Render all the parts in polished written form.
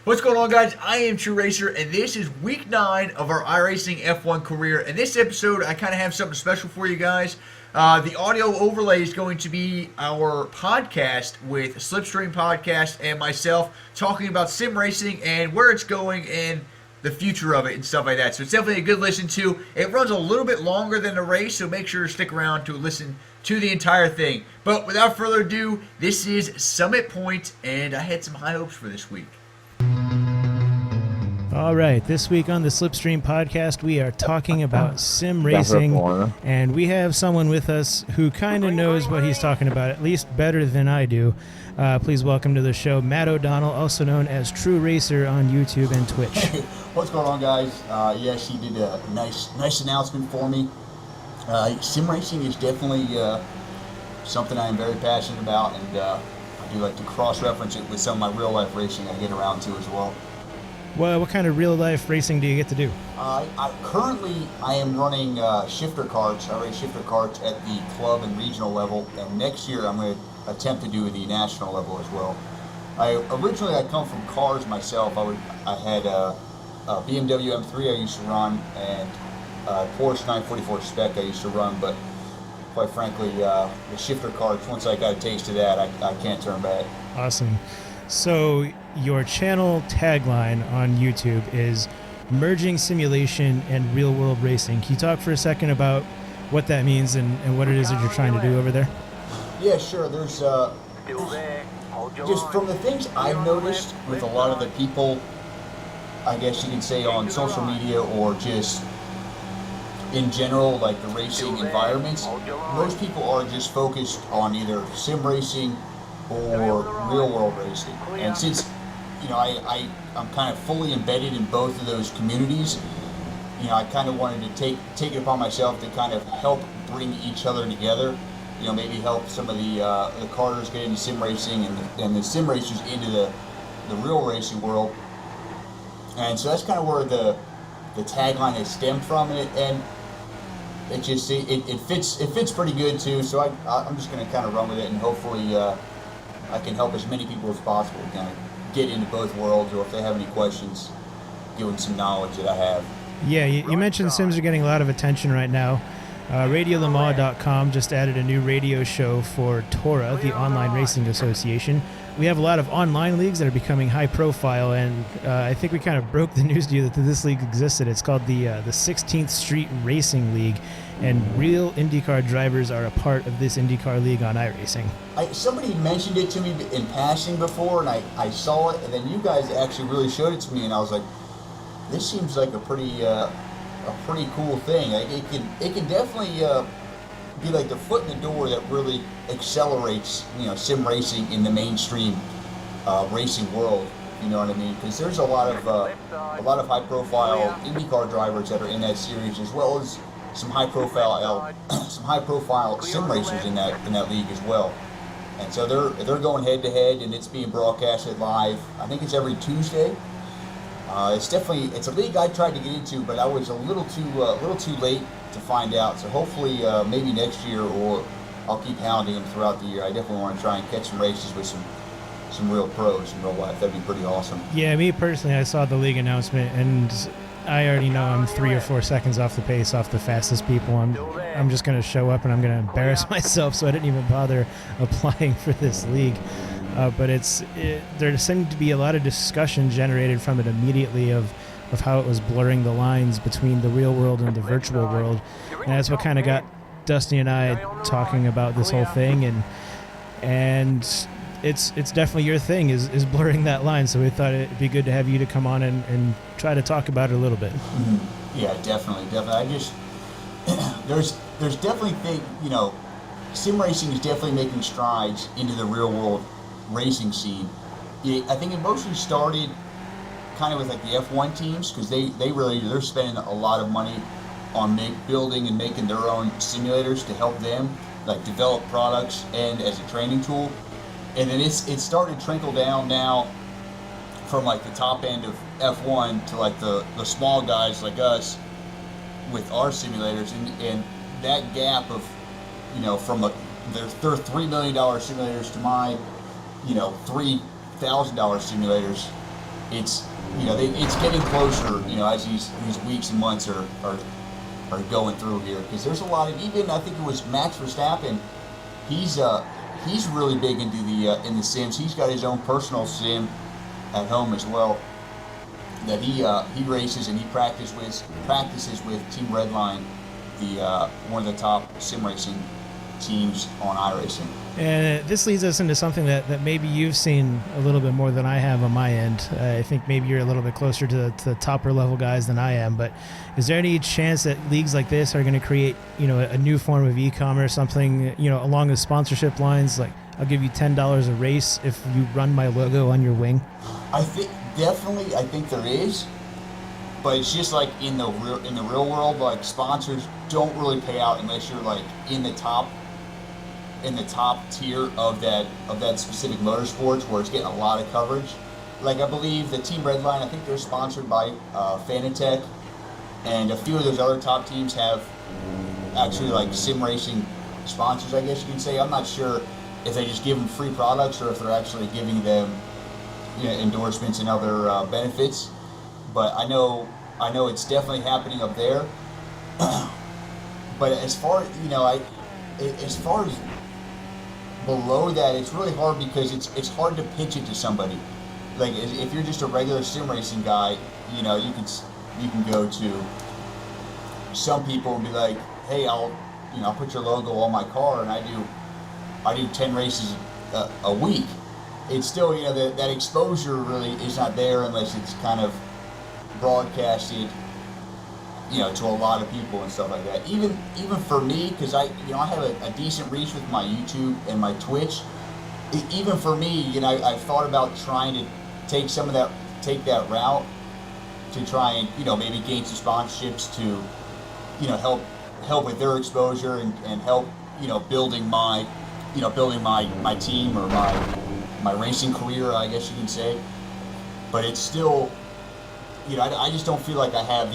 What's going on, guys? I am True Racer, and this is week 9 of our iRacing F1 career. In this episode, I kind of have something special for you guys. The audio overlay is going to be our podcast with SlipStream Podcast and myself talking about sim racing and where it's going and the future of it and stuff like that. So it's definitely a good listen to. It runs a little bit longer than the race, so make sure to stick around to listen to the entire thing. But without further ado, this is Summit Point, and I had some high hopes for this week. All right, this week on the SlipStream podcast, we are talking about sim racing, and we have someone with us who kind of knows what he's talking about, at least better than I do. Please welcome to the show, Matt O'Donnell, also known as True Racer on YouTube and Twitch. Hey, what's going on, guys? Yes, he did a nice announcement for me. Sim racing is definitely something I am very passionate about, and I do like to cross-reference it with some of my real-life racing I get around to as well. Well, what kind of real-life racing do you get to do? Currently, I am running shifter karts. I race shifter karts at the club and regional level, and next year I'm going to attempt to do the national level as well. Originally, I come from cars myself. I had a BMW M3 I used to run, and Porsche 944 Spec I used to run, but quite frankly, the shifter karts, once I got a taste of that, I can't turn back. Awesome. So your channel tagline on YouTube is merging simulation and real-world racing. Can you talk for a second about what that means and what it is that you're trying to do over there? Yeah, sure. There's just from the things I've noticed with a lot of the people, I guess you can say on social media or just in general, like the racing environments, most people are just focused on either sim racing or real-world racing. And since, you know, I'm kind of fully embedded in both of those communities, you know, I kind of wanted to take it upon myself to kind of help bring each other together. You know, maybe help some of the karters get into sim racing and the sim racers into the real racing world. And so that's kind of where the tagline has stemmed from, and it just it fits pretty good too. So I'm just going to kind of run with it, and hopefully I can help as many people as possible kind of get into both worlds, or if they have any questions, give them some knowledge that I have. Yeah, you mentioned Sims are getting a lot of attention right now. RadioLamar.com just added a new radio show for TORA, the Online Racing Association. We have a lot of online leagues that are becoming high profile, and I think we kind of broke the news to you that this league existed. It's called the 16th Street Racing League, and real IndyCar drivers are a part of this IndyCar league on iRacing. Somebody mentioned it to me in passing before, and I saw it, and then you guys actually really showed it to me, and I was like, this seems like a pretty cool thing. Like it can definitely be like the foot in the door that really accelerates, you know, sim racing in the mainstream racing world. You know what I mean? Because there's a lot of high profile IndyCar drivers that are in that series, as well as some high profile sim racers in that league as well. And so they're going head to head, and it's being broadcasted live. I think it's every Tuesday. It's a league I tried to get into, but I was a little too late to find out. So hopefully maybe next year, or I'll keep hounding them throughout the year. I definitely want to try and catch some races with some real pros in real life. That'd be pretty awesome. Yeah, me personally, I saw the league announcement, and I already know I'm 3 or 4 seconds off the pace, off the fastest people. I'm just going to show up and I'm going to embarrass myself, so I didn't even bother applying for this league. But there seemed to be a lot of discussion generated from it immediately of how it was blurring the lines between the real world and the virtual world. And that's what kind of got Dusty and I talking about this whole thing. And it's definitely your thing is blurring that line. So we thought it'd be good to have you to come on and try to talk about it a little bit. Mm-hmm. Yeah, definitely. I just there's definitely you know, sim racing is definitely making strides into the real world racing scene. I think it mostly started kind of with like the F1 teams, because they're spending a lot of money on building and making their own simulators to help them like develop products and as a training tool. And then it started to trickle down now from like the top end of F1 to like the small guys like us with our simulators, and that gap of, you know, from their $3 million simulators to my, you know, $3,000 simulators, it's it's getting closer. As these weeks and months are going through here, because there's a lot of, even I think it was Max Verstappen. He's really big into in the sims. He's got his own personal sim at home as well that he races, and he practices with Team Redline, one of the top sim racing teams on iRacing. And this leads us into something that maybe you've seen a little bit more than I have on my end. I think maybe you're a little bit closer to the topper level guys than I am, but is there any chance that leagues like this are going to create, a new form of e-commerce, something, along the sponsorship lines, like I'll give you $10 a race if you run my logo on your wing? I think there is, but it's just like in the real world, like sponsors don't really pay out unless you're like in the top tier of that specific motorsports where it's getting a lot of coverage. Like I believe the Team Redline, I think they're sponsored by Fanatec, and a few of those other top teams have actually like sim racing sponsors, I guess you can say. I'm not sure if they just give them free products or if they're actually giving them endorsements and other benefits. But I know it's definitely happening up there. But as far as below that, it's really hard because it's hard to pitch it to somebody. Like if you're just a regular sim racing guy, you can go to some people and be like, hey, I'll put your logo on my car, and I do 10 races a week. It's still that exposure really is not there unless it's kind of broadcasted to a lot of people and stuff like that. Even for me, because I have a decent reach with my YouTube and my Twitch. Even for me, I've thought about trying to take that route to try and maybe gain some sponsorships to help with their exposure and help building my team or my racing career, I guess you can say. But it's still, I just don't feel like I have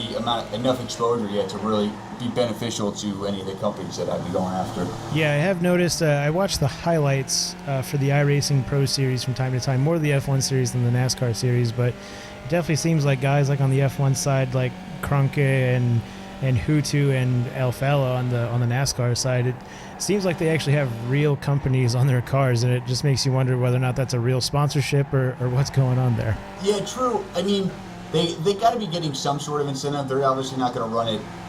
enough exposure yet to really be beneficial to any of the companies that I'd be going after. Yeah, I have noticed. I watch the highlights for the iRacing Pro Series from time to time, more the F1 Series than the NASCAR Series, but it definitely seems like guys like on the F1 side, like Krunke and Hutu and Alfala on the NASCAR side, it seems like they actually have real companies on their cars, and it just makes you wonder whether or not that's a real sponsorship or what's going on there. Yeah, true. I mean, they got to be getting some sort of incentive. They're obviously not going to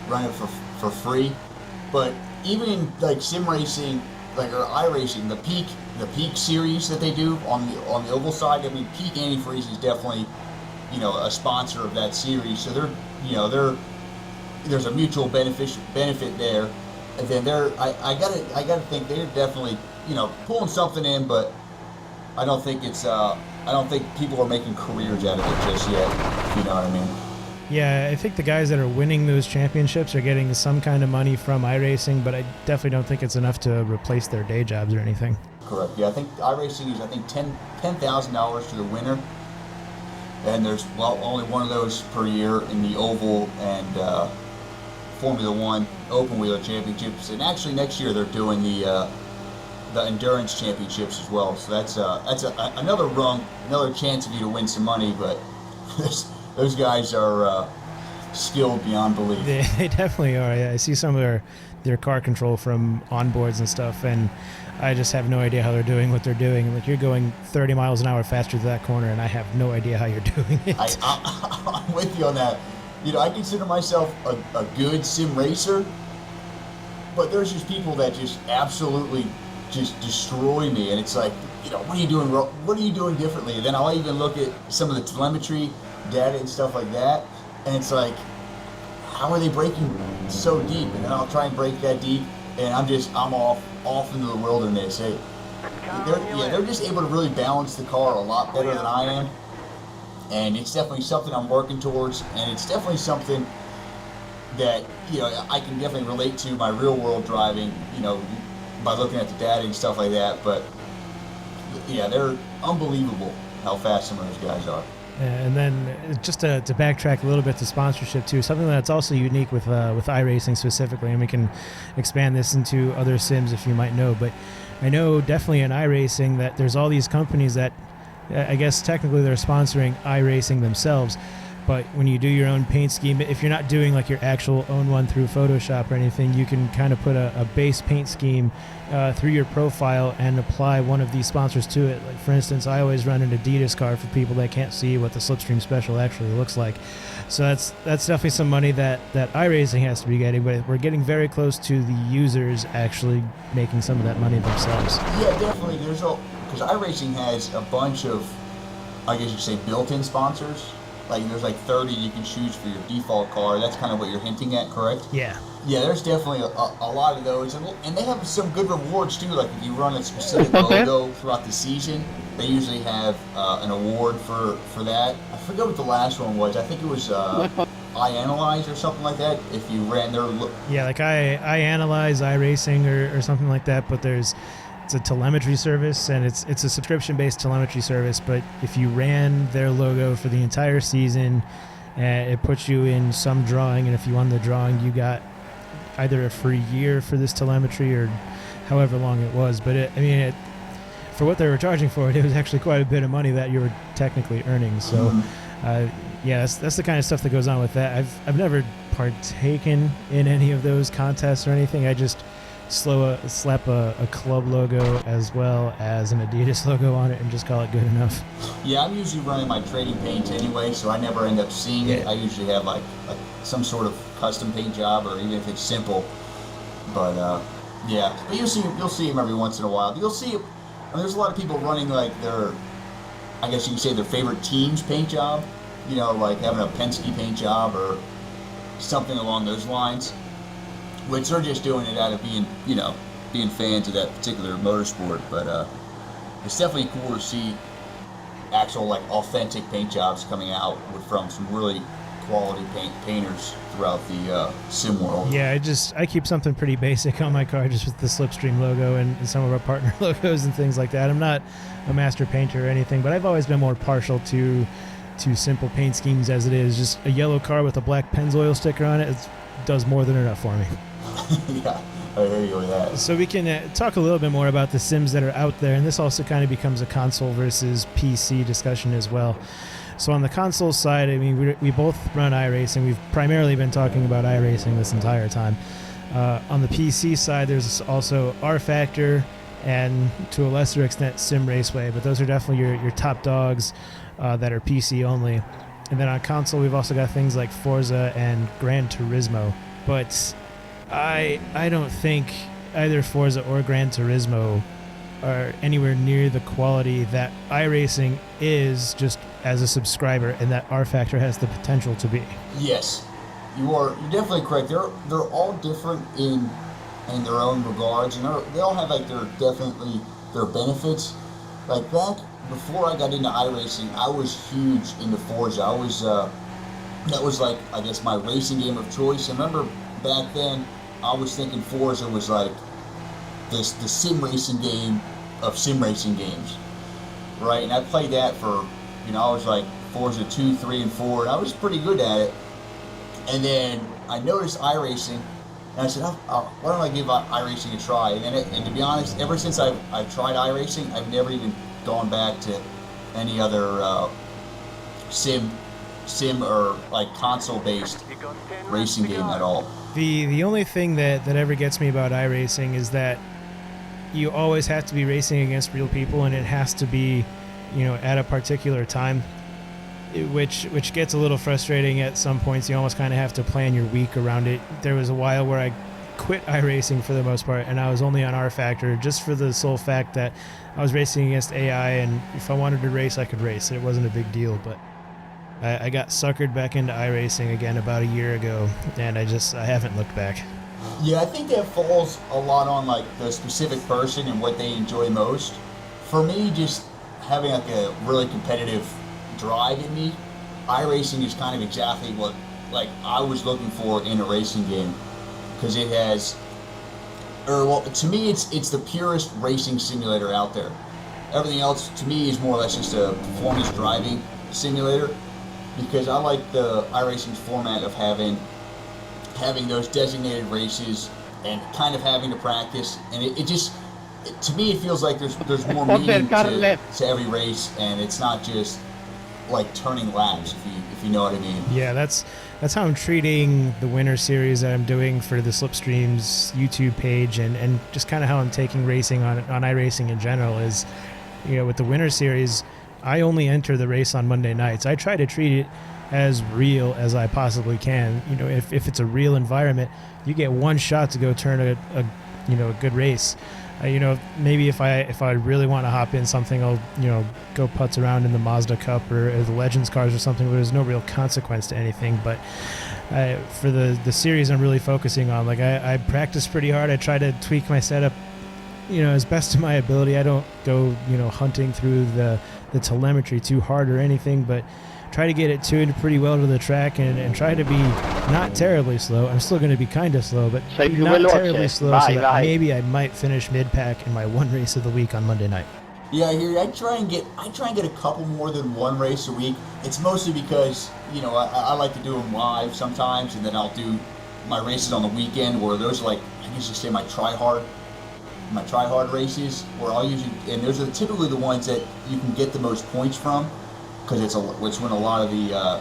run it for free. But even in like sim racing, like or iRacing, the Peak series that they do on the oval side, I mean, Peak Antifreeze is definitely a sponsor of that series. So there's a mutual benefit there. And then I gotta think they're definitely pulling something in, but I don't think people are making careers out of it just yet. If you know what I mean? Yeah, I think the guys that are winning those championships are getting some kind of money from iRacing, but I definitely don't think it's enough to replace their day jobs or anything. Correct. Yeah, I think iRacing is $10,000 to the winner, and there's only one of those per year in the oval and Formula One open wheeler championships, and actually next year they're doing the endurance championships as well. So that's another rung, another chance of you to win some money. But those guys are skilled beyond belief. They definitely are. Yeah, I see some of their car control from onboards and stuff, and I just have no idea how they're doing what they're doing. Like, you're going 30 miles an hour faster to that corner, and I have no idea how you're doing it. I'm with you on that. I consider myself a good sim racer, but there's just people that just absolutely just destroy me, and it's like, what are you doing wrong? What are you doing differently? And then I'll even look at some of the telemetry data and stuff like that, and it's like, how are they braking so deep? And then I'll try and brake that deep, and I'm off into the wilderness. They're just able to really balance the car a lot better than I am. And it's definitely something I'm working towards, and it's definitely something that I can definitely relate to my real world driving, by looking at the data and stuff like that. But yeah, they're unbelievable how fast some of those guys are. And then just to backtrack a little bit to sponsorship too, something that's also unique with iRacing specifically, and we can expand this into other sims if you might know. But I know definitely in iRacing that there's all these companies that I guess technically they're sponsoring iRacing themselves, but when you do your own paint scheme, if you're not doing like your actual own one through Photoshop or anything, you can kind of put a base paint scheme through your profile and apply one of these sponsors to it. Like for instance, I always run an Adidas card for people that can't see what the SlipStream Special actually looks like. So that's definitely some money that iRacing has to be getting, but we're getting very close to the users actually making some of that money themselves. Yeah, definitely. Because iRacing has a bunch of, I guess you could say, built-in sponsors. Like there's like 30 you can choose for your default car. That's kind of what you're hinting at, correct? Yeah. Yeah, there's definitely a lot of those, and they have some good rewards too. Like if you run a specific logo throughout the season, they usually have an award for that. I forget what the last one was. I think it was iAnalyze or something like that. If you ran their yeah, like iAnalyze, iRacing, or something like that. But it's a telemetry service, and it's a subscription-based telemetry service. But if you ran their logo for the entire season, it puts you in some drawing, and if you won the drawing, you got either a free year for this telemetry or however long it was. But for what they were charging for it, it was actually quite a bit of money that you were technically earning. So, yeah, that's the kind of stuff that goes on with that. I've never partaken in any of those contests or anything. I just slap a club logo as well as an Adidas logo on it and just call it good enough. Yeah, I'm usually running my trading paints anyway, so I never end up seeing it. I usually have like some sort of custom paint job, or even if it's simple. But yeah, but you'll see them every once in a while. You'll see. There's a lot of people running like their, I guess you could say, their favorite team's paint job. You know, like having a Penske paint job or something along those lines. Which they're just doing it out of being fans of that particular motorsport. But it's definitely cool to see actual like authentic paint jobs coming out from some really quality painters throughout the sim world. Yeah, I keep something pretty basic on my car, just with the SlipStream logo and some of our partner logos and things like that. I'm not a master painter or anything, but I've always been more partial to simple paint schemes as it is. Just a yellow car with a black Pennzoil sticker on it does more than enough for me. Yeah, I hear you with that. So we can talk a little bit more about the sims that are out there, and this also kind of becomes a console versus PC discussion as well. So on the console side, I mean, we both run iRacing. We've primarily been talking about iRacing this entire time. On the PC side, there's also rFactor and, to a lesser extent, Sim Raceway, but those are definitely your top dogs that are PC only. And then on console, we've also got things like Forza and Gran Turismo. But I don't think either Forza or Gran Turismo are anywhere near the quality that iRacing is just as a subscriber, and that rFactor has the potential to be. Yes, you're definitely correct. They're all different in their own regards, and they all have like their benefits. Like back before I got into iRacing, I was huge into Forza. That was like, I guess, my racing game of choice. I remember back then I was thinking Forza was like the sim racing game of sim racing games, right? And I played that for, I was like Forza 2, 3, and 4, and I was pretty good at it. And then I noticed iRacing, and I said, why don't I give iRacing a try? And to be honest, ever since I've tried iRacing, I've never even gone back to any other sim or like console-based racing game at all. The only thing that ever gets me about iRacing is that you always have to be racing against real people, and it has to be, at a particular time, which gets a little frustrating at some points. You almost kind of have to plan your week around it. There was a while where I quit iRacing for the most part, and I was only on rFactor just for the sole fact that I was racing against AI, and if I wanted to race, I could race. It wasn't a big deal, but I got suckered back into iRacing again about a year ago, and I haven't looked back. Yeah, I think that falls a lot on like the specific person and what they enjoy most. For me, just having like a really competitive drive in me, iRacing is kind of exactly what like I was looking for in a racing game, because it has, to me, it's the purest racing simulator out there. Everything else to me is more or less just a performance driving simulator, because I like the iRacing's format of having those designated races and kind of having to practice, and it just, to me, it feels like there's more meaning to every race, and it's not just like turning laps, if you know what I mean. Yeah, that's how I'm treating the Winter Series that I'm doing for the SlipStream's YouTube page, and just kind of how I'm taking racing on iRacing in general is, with the Winter Series, I only enter the race on Monday nights. I try to treat it as real as I possibly can. If it's a real environment, you get one shot to go turn a good race. Maybe if I really want to hop in something, I'll go putz around in the Mazda Cup or the Legends cars or something where there's no real consequence to anything. But for the series, I'm really focusing on, like, I practice pretty hard. I try to tweak my setup as best of my ability. I don't go hunting through the telemetry too hard or anything, but try to get it tuned pretty well to the track and try to be not terribly slow. I'm still going to be kind of slow, but not terribly slow, so that maybe I might finish mid-pack in my one race of the week on Monday night. Yeah, I hear you. I try and get a couple more than one race a week. It's mostly because I like to do them live sometimes, and then I'll do my races on the weekend, where those are, like, I guess you say my try hard races, where I'll usually, and those are typically the ones that you can get the most points from, because it's when a lot of the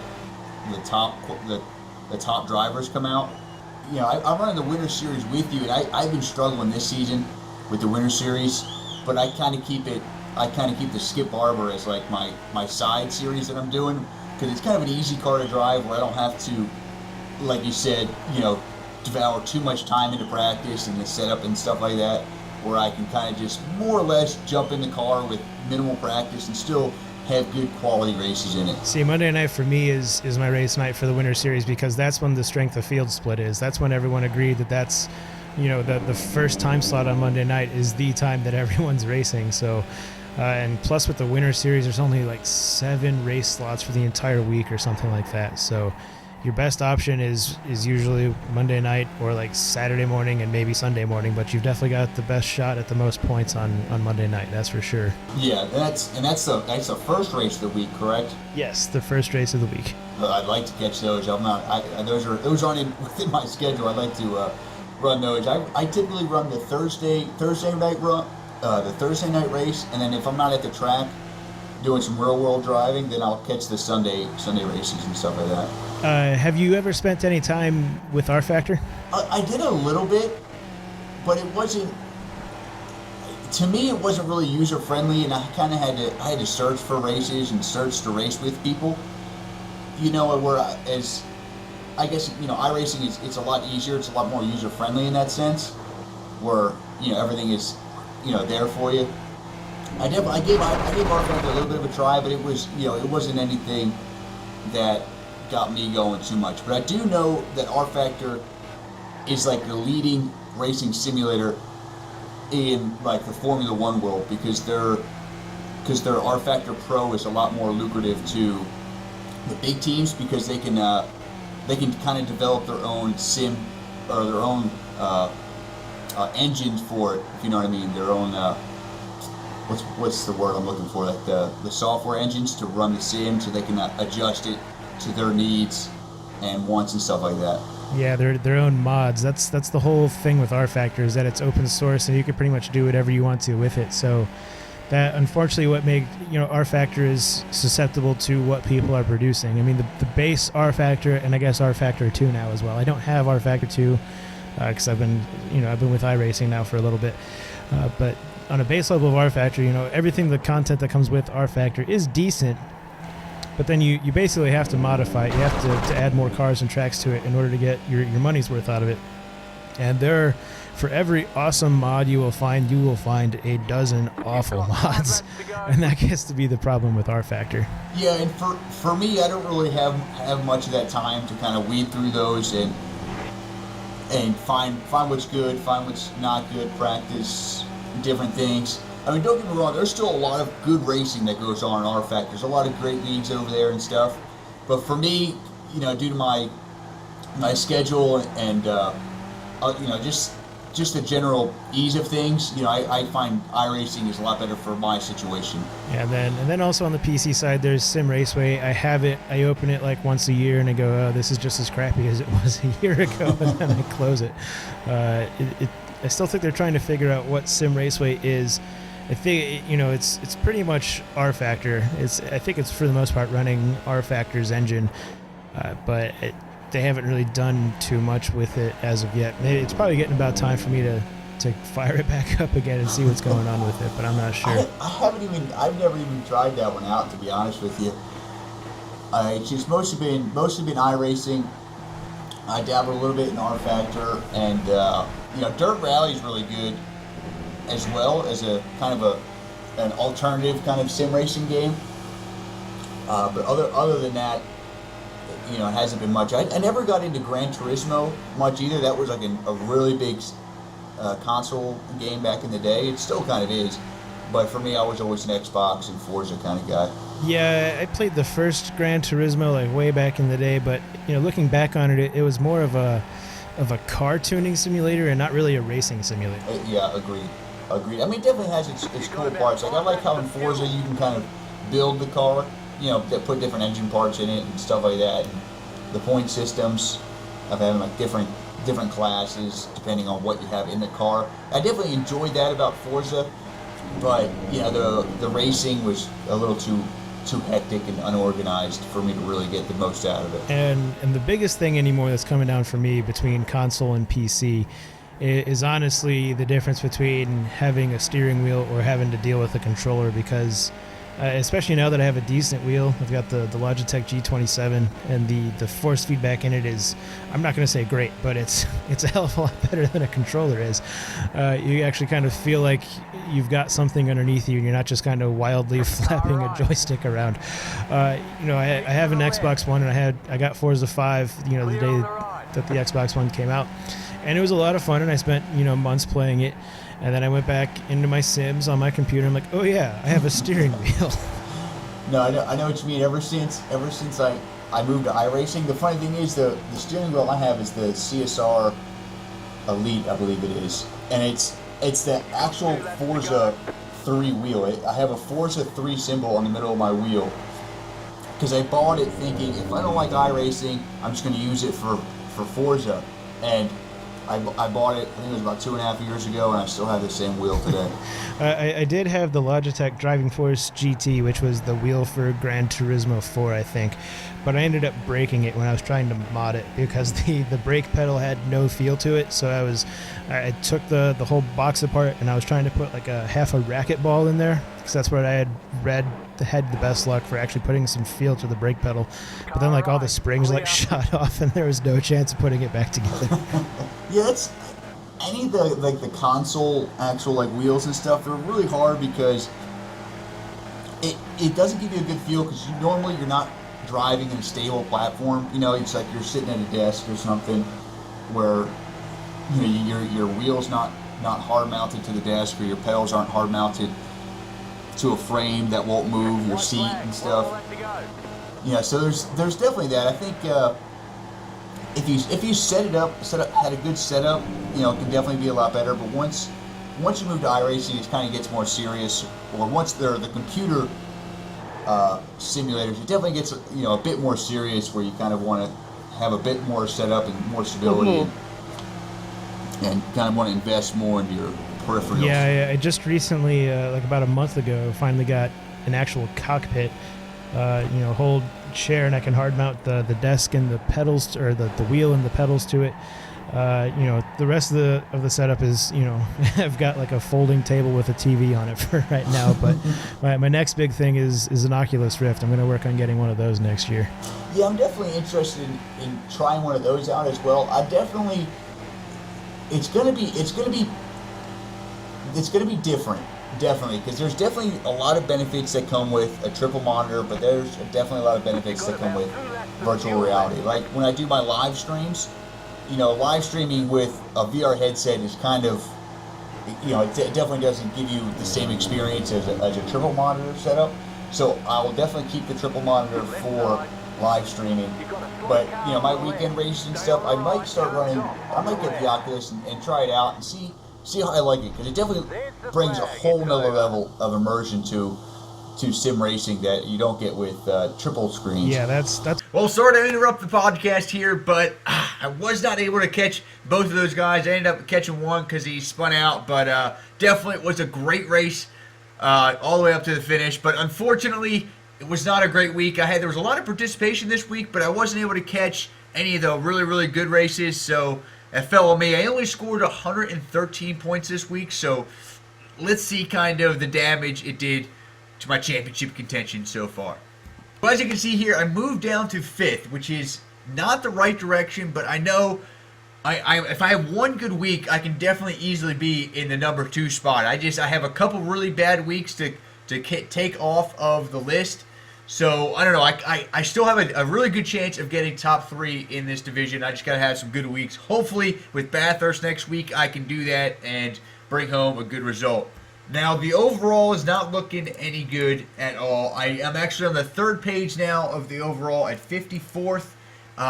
top drivers come out. I run in the Winter Series with you, and I've been struggling this season with the Winter Series, but I kind of keep the Skip Barber as like my side series that I'm doing, because it's kind of an easy car to drive, where I don't have to, like you said, devour too much time into practice and the setup and stuff like that, where I can kind of just more or less jump in the car with minimal practice and still have good quality races in it. See, Monday night for me is my race night for the Winter Series, because that's when the strength of field split is. That's when everyone agreed that's the first time slot on Monday night is the time that everyone's racing. So and plus with the Winter Series, there's only like 7 race slots for the entire week or something like that. So your best option is usually Monday night or like Saturday morning and maybe Sunday morning, but you've definitely got the best shot at the most points on Monday night, that's for sure. Yeah, that's the first race of the week, correct? Yes, the first race of the week. I'd like to catch those. Those aren't within my schedule. I'd like to run those. I typically run the Thursday night run, the Thursday night race, and then if I'm not at the track doing some real world driving, then I'll catch the Sunday races and stuff like that. Have you ever spent any time with R Factor? I did a little bit, but it wasn't. To me, it wasn't really user friendly, and I kind of had to search for races and search to race with people. Whereas I guess iRacing it's a lot easier. It's a lot more user friendly in that sense, where everything is there for you. I gave R Factor a little bit of a try, but it wasn't anything that got me going too much. But I do know that R Factor is like the leading racing simulator in like the Formula One world, because their R Factor Pro is a lot more lucrative to the big teams, because they can kind of develop their own sim or their own engines for it, if you know what I mean. Their own what's the word I'm looking for? Like the software engines to run the sim, so they can adjust it to their needs and wants and stuff like that. Yeah, their own mods. That's the whole thing with R Factor, is that it's open source and you can pretty much do whatever you want to with it. So that, unfortunately, what makes R Factor is susceptible to what people are producing. I mean, the base R Factor, and I guess R Factor 2 now as well. I don't have R Factor 2 because I've been with iRacing now for a little bit, but on a base level of R Factor, everything, the content that comes with R Factor is decent. But then you basically have to modify it. You have to add more cars and tracks to it in order to get your money's worth out of it. And for every awesome mod you will find a dozen awful mods. And that gets to be the problem with R Factor. Yeah, and for me, I don't really have much of that time to kind of weed through those and find what's good, find what's not good, practice different things. I mean, don't get me wrong, there's still a lot of good racing that goes on in R Factor. There's a lot of great leagues over there and stuff. But for me, due to my schedule and just the general ease of things, I find iRacing is a lot better for my situation. Yeah, and then also on the PC side, there's Sim Raceway. I have it. I open it like once a year, and I go, oh, this is just as crappy as it was a year ago, and then I close it. I still think they're trying to figure out what Sim Raceway is. I think it's pretty much R Factor. I think it's for the most part running R Factor's engine, but they haven't really done too much with it as of yet. Maybe it's probably getting about time for me to fire it back up again and see what's going on with it, but I'm not sure. I've never even tried that one out, to be honest with you. It's just mostly been iRacing. I dabbled a little bit in R Factor, and Dirt Rally is really good, as well as a kind of an alternative kind of sim racing game. But other than that, it hasn't been much. I never got into Gran Turismo much either. That was like a really big console game back in the day. It still kind of is, but for me, I was always an Xbox and Forza kind of guy. Yeah, I played the first Gran Turismo like way back in the day, but looking back on it, it was more of a car tuning simulator and not really a racing simulator. Yeah, agreed. I mean, it definitely has its cool parts. Like I like how in Forza you can kind of build the car, put different engine parts in it and stuff like that. And the point systems of having like different classes depending on what you have in the car. I definitely enjoyed that about Forza, but the racing was a little too hectic and unorganized for me to really get the most out of it. And the biggest thing anymore that's coming down for me between console and PC is honestly the difference between having a steering wheel or having to deal with a controller, because especially now that I have a decent wheel, I've got the Logitech G27, and the force feedback in it is, I'm not going to say great, but it's a hell of a lot better than a controller is. You actually kind of feel like you've got something underneath you, and you're not just kind of wildly flapping a joystick around. I have an Xbox One, and I got Forza 5, the day that the Xbox One came out, and it was a lot of fun, and I spent months playing it. And then I went back into my Sims on my computer. I'm like, oh yeah, I have a steering wheel. No, I know what you mean. Ever since I moved to iRacing, the funny thing is the steering wheel I have is the CSR Elite, I believe it is, and it's the actual Forza 3 wheel. I have a Forza 3 symbol on the middle of my wheel because I bought it thinking if I don't like iRacing, I'm just going to use it for Forza, and I bought it, I think it was about 2.5 years ago, and I still have the same wheel today. I did have the Logitech Driving Force GT, which was the wheel for Gran Turismo 4, I think. But I ended up breaking it when I was trying to mod it because the brake pedal had no feel to it. So I took the whole box apart, and I was trying to put like a half a racquetball in there, because that's what I had read had the best luck for actually putting some feel to the brake pedal. But then like all the springs like shot off, and there was no chance of putting it back together. Yeah, it's any of the console actual like wheels and stuff. They're really hard because it doesn't give you a good feel, because normally you're not driving in a stable platform. It's like you're sitting at a desk or something where your wheel's not hard mounted to the desk, or your pedals aren't hard mounted to a frame that won't move, your seat and stuff. So there's definitely that. I think if you set up had a good setup, it can definitely be a lot better. But once you move to iRacing, it kind of gets more serious. Or once they're the computer simulators, it definitely gets a bit more serious, where you kind of want to have a bit more setup and more stability, and kind of want to invest more into your peripherals. Yeah, I just recently, like about a month ago, finally got an actual cockpit, whole chair, and I can hard mount the desk and the pedals, or the wheel and the pedals to it. The rest of the setup is, I've got like a folding table with a TV on it for right now, but my next big thing is an Oculus Rift. I'm going to work on getting one of those next year. Yeah, I'm definitely interested in trying one of those out as well. It's going to be different, definitely, because there's definitely a lot of benefits that come with a triple monitor, but there's definitely a lot of benefits that come with virtual reality. Like when I do my live streams, live streaming with a VR headset is kind of, it definitely doesn't give you the same experience as a triple monitor setup. So I will definitely keep the triple monitor for live streaming. But my weekend races and stuff, I might get the Oculus and try it out and see how I like it, because it definitely brings a whole nother level of immersion to sim racing that you don't get with triple screens. Yeah, that's. Well, sorry to interrupt the podcast here, but I was not able to catch both of those guys. I ended up catching one because he spun out, but definitely it was a great race all the way up to the finish. But unfortunately, it was not a great week. There was a lot of participation this week, but I wasn't able to catch any of the really, really good races, so it fell on me. I only scored 113 points this week, so let's see kind of the damage it did to my championship contention so far. Well, as you can see here, I moved down to 5th, which is not the right direction, but I know if I have one good week, I can definitely easily be in the number 2 spot. I have a couple really bad weeks to take off of the list. So, I don't know. I still have a really good chance of getting top 3 in this division. I just got to have some good weeks. Hopefully, with Bathurst next week, I can do that and bring home a good result. Now, the overall is not looking any good at all. I'm actually on the 3rd page now of the overall at 54th.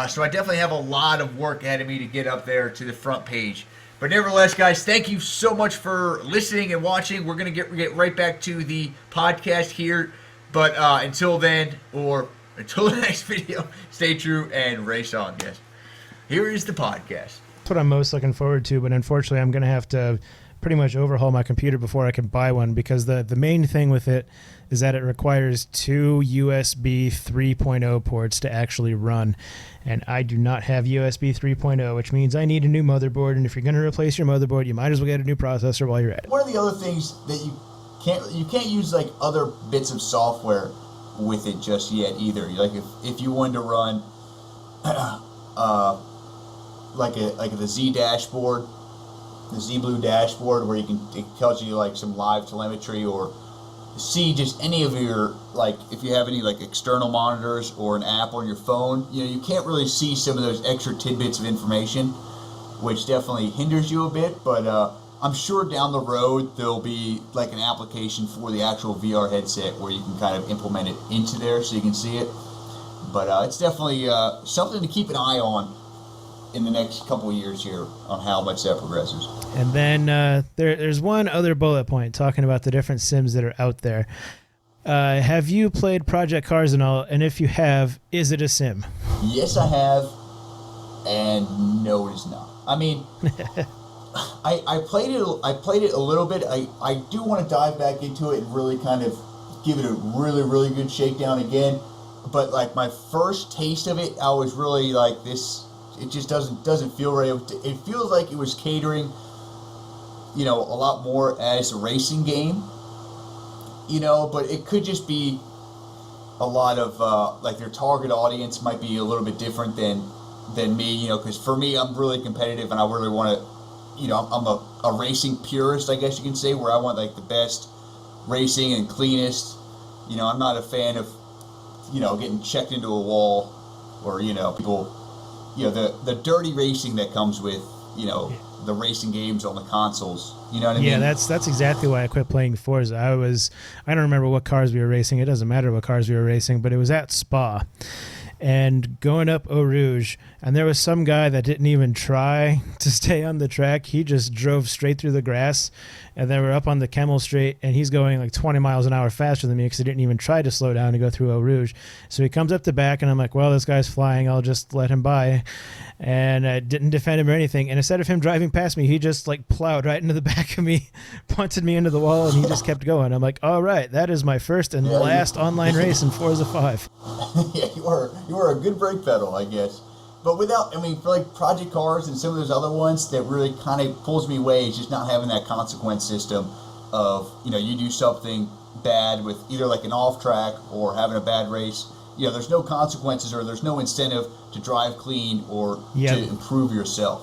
So I definitely have a lot of work ahead of me to get up there to the front page. But nevertheless, guys, thank you so much for listening and watching. We're going to get right back to the podcast here. But until then, or until the next video, stay true and race on, guys. Here is the podcast. That's what I'm most looking forward to, but unfortunately I'm going to have to pretty much overhaul my computer before I can buy one, because the main thing with it is that it requires 2 USB 3.0 ports to actually run. And I do not have USB 3.0, which means I need a new motherboard, and if you're going to replace your motherboard, you might as well get a new processor while you're at it. One of the other things that you can't use like other bits of software with it just yet either. Like if you wanted to run like the Z dashboard, the Z Blue dashboard, where it tells you like some live telemetry, or see just any of your, like if you have any like external monitors or an app on your phone, you can't really see some of those extra tidbits of information, which definitely hinders you a bit. But I'm sure down the road there'll be like an application for the actual VR headset where you can kind of implement it into there so you can see it. But it's definitely something to keep an eye on in the next couple of years here on how much that progresses. And then there's one other bullet point talking about the different sims that are out there. Have you played Project Cars and all? And if you have, is it a sim? Yes, I have, and no, it is not. I mean, I played it a little bit. I do want to dive back into it and really kind of give it a really, really good shakedown again. But like my first taste of it, I was really like, this. It just doesn't feel right. It feels like it was catering, a lot more as a racing game, but it could just be a lot of like their target audience might be a little bit different than me, because for me, I'm really competitive and I really want to, I'm a racing purist, I guess you can say, where I want like the best racing and cleanest. I'm not a fan of, getting checked into a wall, or, people, the dirty racing that comes with, the racing games on the consoles. You know what I mean? Yeah, that's exactly why I quit playing Forza. I don't remember what cars we were racing. It doesn't matter what cars we were racing, but it was at Spa. And going up Eau Rouge, and there was some guy that didn't even try to stay on the track. He just drove straight through the grass, and then we're up on the Kemmel Straight, and he's going like 20 miles an hour faster than me because he didn't even try to slow down to go through Eau Rouge. So he comes up the back, and I'm like, well, this guy's flying. I'll just let him by. And I didn't defend him or anything. And instead of him driving past me, he just like plowed right into the back of me, punted me into the wall, and he just kept going. I'm like, all right, that is my first and last online race in Forza 5. Yeah, you are a good brake pedal, I guess. But for like Project Cars and some of those other ones, that really kind of pulls me away is just not having that consequence system of, you do something bad with either like an off track or having a bad race. There's no consequences, or there's no incentive to drive clean or to improve yourself.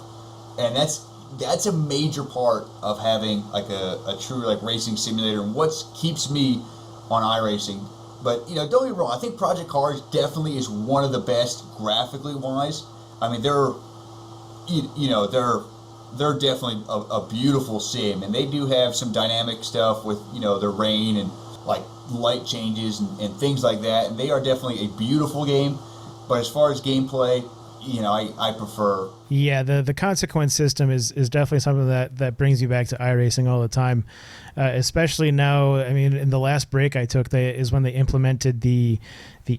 And that's a major part of having like a true like racing simulator, and what keeps me on iRacing. But don't get me wrong, I think Project Cars definitely is one of the best graphically wise. I mean, they're definitely a beautiful sim, and they do have some dynamic stuff with their rain and like light changes and things like that, and they are definitely a beautiful game. But as far as gameplay, I prefer. Yeah, the consequence system is definitely something that brings you back to iRacing all the time, especially now. I mean, in the last break I took, is when they implemented the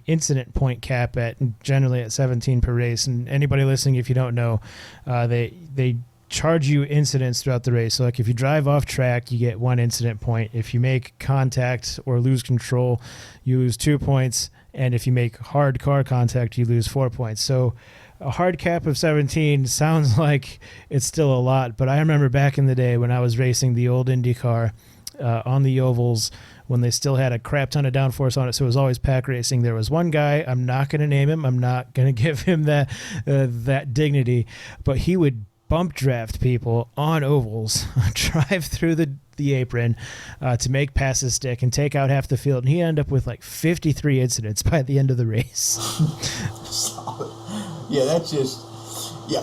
incident point cap generally at 17 per race. And anybody listening, if you don't know, they charge you incidents throughout the race. So like if you drive off track, you get 1 incident point. If you make contact or lose control, you lose 2 points. And if you make hard car contact, you lose 4 points. So a hard cap of 17 sounds like it's still a lot, but I remember back in the day when I was racing the old IndyCar on the ovals, when they still had a crap ton of downforce on it, so it was always pack racing. There was one guy, I'm not going to name him, I'm not going to give him that dignity, but he would bump draft people on ovals, drive through the apron to make passes stick and take out half the field, and he ended up with like 53 incidents by the end of the race. Yeah, that's just,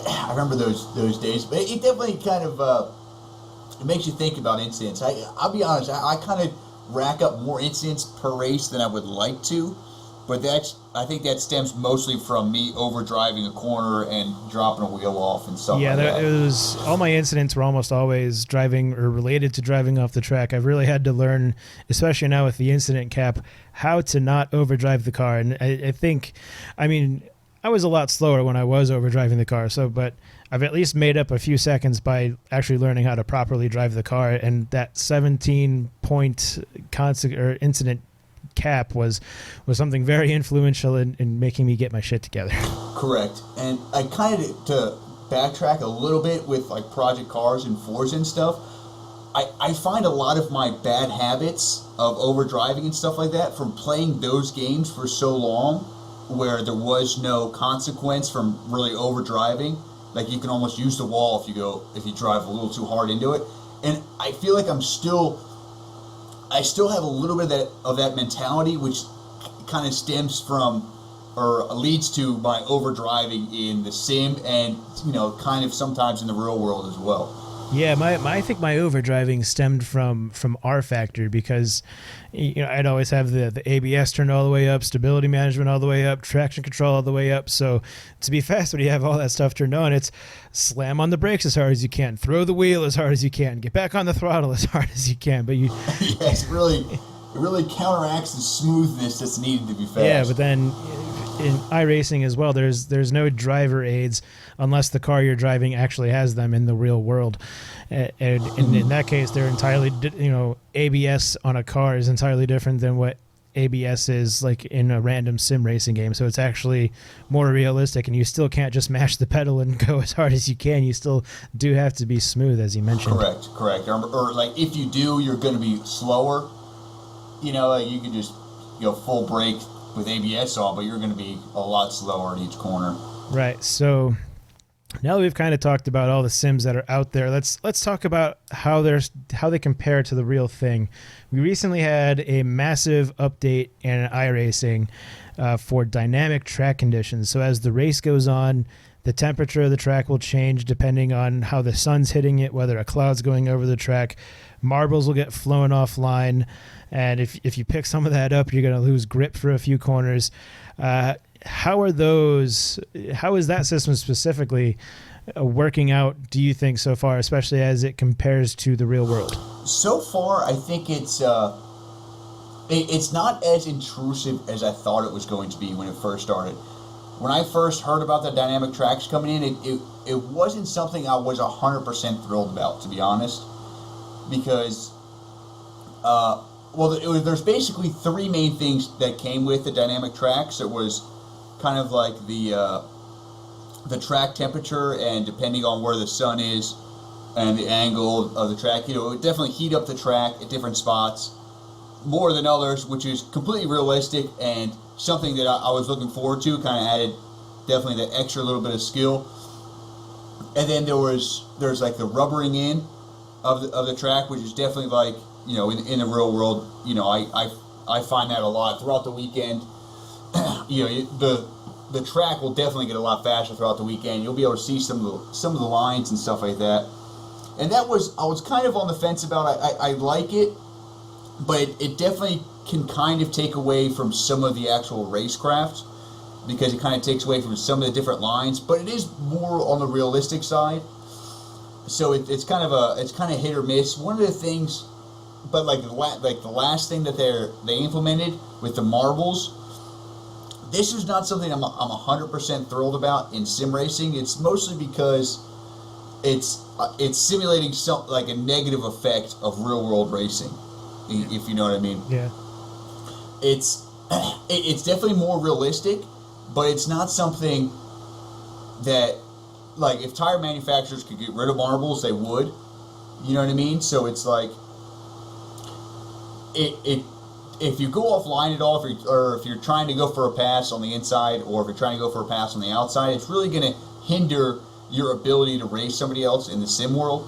I remember those days, but it definitely kind of it makes you think about incidents. I'll be honest, I kind of rack up more incidents per race than I would like to, but I think that stems mostly from me overdriving a corner and dropping a wheel off and stuff like that. Yeah, all my incidents were almost always driving or related to driving off the track. I've really had to learn, especially now with the incident cap, how to not overdrive the car. And I was a lot slower when I was overdriving the car, but I've at least made up a few seconds by actually learning how to properly drive the car. And that 17-point incident cap was something very influential in making me get my shit together. Correct. And I kind of, to backtrack a little bit with like Project Cars and Forza and stuff, I find a lot of my bad habits of overdriving and stuff like that from playing those games for so long, where there was no consequence from really overdriving. Like you can almost use the wall if you drive a little too hard into it. And I feel like I still have a little bit of that mentality, which kind of stems from or leads to my overdriving in the sim and kind of sometimes in the real world as well. Yeah, I think my overdriving stemmed from R factor, because I'd always have the ABS turned all the way up, stability management all the way up, traction control all the way up. So to be fast when you have all that stuff turned on, it's slam on the brakes as hard as you can, throw the wheel as hard as you can, get back on the throttle as hard as you can. But yes, it really counteracts the smoothness that's needed to be fast. Yeah, but then in iRacing as well, there's no driver aids unless the car you're driving actually has them in the real world. And in that case, they're entirely, ABS on a car is entirely different than what ABS is like in a random sim racing game. So it's actually more realistic, and you still can't just mash the pedal and go as hard as you can. You still do have to be smooth, as you mentioned. Correct. Or like if you do, you're going to be slower. You can just full brake with ABS on, but you're going to be a lot slower at each corner. Right. So now that we've kind of talked about all the sims that are out there, let's talk about how they compare to the real thing. We recently had a massive update in iRacing for dynamic track conditions. So as the race goes on, the temperature of the track will change depending on how the sun's hitting it, whether a cloud's going over the track. Marbles will get flown offline, and if you pick some of that up, you're going to lose grip for a few corners. How is that system specifically working out, do you think, so far, especially as it compares to the real world? So far, I think it's not as intrusive as I thought it was going to be when it first started. When I first heard about the dynamic tracks coming in, it wasn't something I was 100% thrilled about, to be honest, because there's basically 3 main things that came with the dynamic tracks. It was kind of like the track temperature, and depending on where the sun is and the angle of the track, it would definitely heat up the track at different spots more than others, which is completely realistic and something that I was looking forward to. Kind of added definitely that extra little bit of skill. And then there's like the rubbering in of the track, which is definitely like in the real world. I find that a lot throughout the weekend. The track will definitely get a lot faster throughout the weekend. You'll be able to see some of the lines and stuff like that. And I was kind of on the fence about. I like it, but it definitely can kind of take away from some of the actual racecraft. because it kind of takes away from some of the different lines, but it is more on the realistic side. So it's kind of hit or miss. One of the things, but like the last thing that they implemented with the marbles, this is not something I'm 100% thrilled about in sim racing. It's mostly because it's simulating like a negative effect of real world racing, if you know what I mean. Yeah. It's definitely more realistic, but it's not something that, like, if tire manufacturers could get rid of marbles, they would. You know what I mean? So it's like, if you go offline at all, if you're trying to go for a pass on the inside, or if you're trying to go for a pass on the outside, it's really going to hinder your ability to race somebody else in the sim world,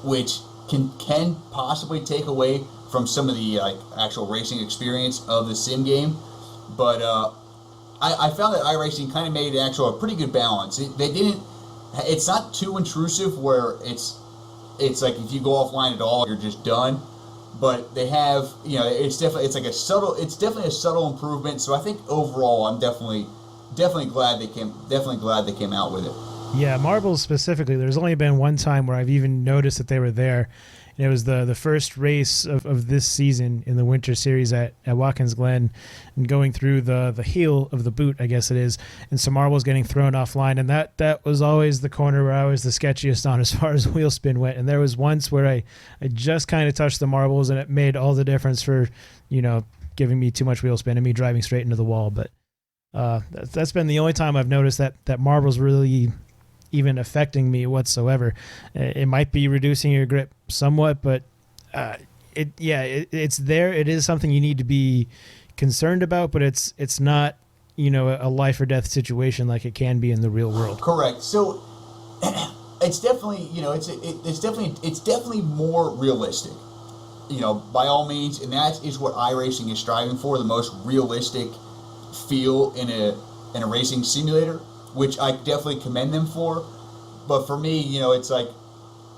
which can possibly take away from some of the actual racing experience of the sim game. But I found that iRacing kind of made a pretty good balance. It's not too intrusive where it's like if you go offline at all, you're just done. But they have, it's definitely a subtle improvement. So I think overall, I'm definitely glad they came out with it. Yeah, marbles specifically. There's only been one time where I've even noticed that they were there. And it was the first race of this season in the Winter Series at Watkins Glen, and going through the heel of the boot, I guess it is, and some marbles getting thrown offline. And that was always the corner where I was the sketchiest on as far as wheel spin went. And there was once where I just kind of touched the marbles, and it made all the difference for, giving me too much wheel spin and me driving straight into the wall. But that's been the only time I've noticed that marbles really even affecting me whatsoever. It might be reducing your grip somewhat, but it's there. It is something you need to be concerned about, but it's not a life or death situation like it can be in the real world. Correct. So it's definitely it's definitely more realistic, by all means, and that is what iRacing is striving for, the most realistic feel in a racing simulator, which I definitely commend them for. But for me, it's like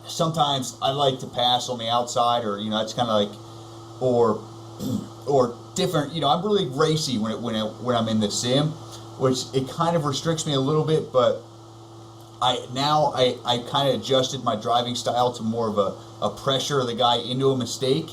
sometimes I like to pass on the outside, or it's kind of like, or different. I'm really racy when I'm in the sim, which it kind of restricts me a little bit. But I kind of adjusted my driving style to more of a pressure the guy into a mistake,